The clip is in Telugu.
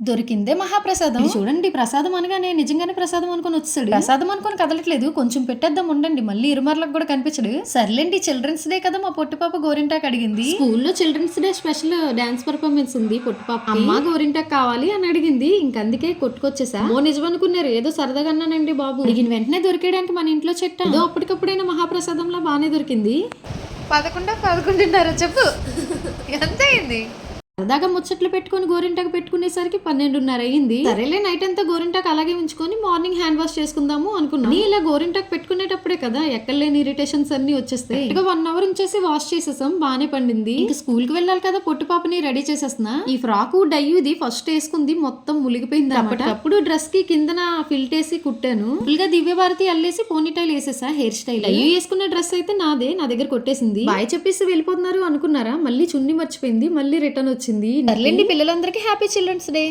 దొరికిందే మహాప్రసాదం. ఇది చూడండి, ప్రసాదం అనగానే నిజంగానే ప్రసాదం అనుకుని వచ్చాడు. ప్రసాదం అనుకుని కదలట్లేదు, కొంచెం పెట్టేద్దాం ఉండండి, మళ్ళీ ఇరుమర్లకు కూడా కనిపించడు. సర్లేండి, చిల్డ్రన్స్ డే కదా, మా పొట్టి పాప గోరింటాకు అడిగింది. స్కూల్లో childrens day special dance performance ఉంది. పొట్టి పాప అమ్మ గోరింటాకు కావాలి అని అడిగింది. ఇంకందుకే కొట్టుకొచ్చేసా. ఓ నిజం అనుకున్నారు, ఏదో సరదాగా అన్నానండి బాబు. అడిగిన వెంటనే దొరికేయడానికి మన ఇంట్లో చెట్టు ఏదో అప్పటికప్పుడైనా మహాప్రసాదంలో బాగానే దొరికింది. 11:11 చెప్పు ఎంత అయింది? సరదాగా ముచ్చట్లు పెట్టుకుని గోరింటాకు పెట్టుకునేసరికి 12:30 అయ్యింది. సరేలే, నైట్ అంతా గోరింటాకు అలాగే ఉంచుకొని మార్నింగ్ హ్యాండ్ వాష్ చేసుకుందాము అనుకున్నాను. ఇలా గోరింటాకు పెట్టుకునేటప్పుడే కదా ఎక్కడలేని ఇరిటేషన్స్ అన్ని వచ్చేస్తాయి. 1 అవర్ ఉంచేసి వాష్ చేసేసాం, బానే పండింది. ఇంకా స్కూల్ కి వెళ్ళాలి కదా, పొట్టి పాపని రెడీ చేసేస్తున్నా. ఈ ఫ్రాక్ డయ్యూది ఫస్ట్ వేసుకుంది, మొత్తం ములిగిపోయింది. అప్పటికప్పుడు డ్రెస్ కి కిందన ఫిల్టేసి కుట్టాను. ఫుల్ గా దివ్యభారతి అల్లేసి పోనీటైల్ వేసేసా, హెయిర్ స్టైల్. డయ్యూ వేసుకున్న డ్రెస్ అయితే నాదే, నా దగ్గర కొట్టేసింది. బాయ్ చెప్పేసి వెళ్ళిపోతున్నారు అనుకున్నారా, మళ్ళీ చున్ని మర్చిపోయింది, మళ్ళీ రిటర్న్ వచ్చింది. సర్లేండి, పిల్లలందరికీ హ్యాపీ చిల్డ్రన్స్ డే.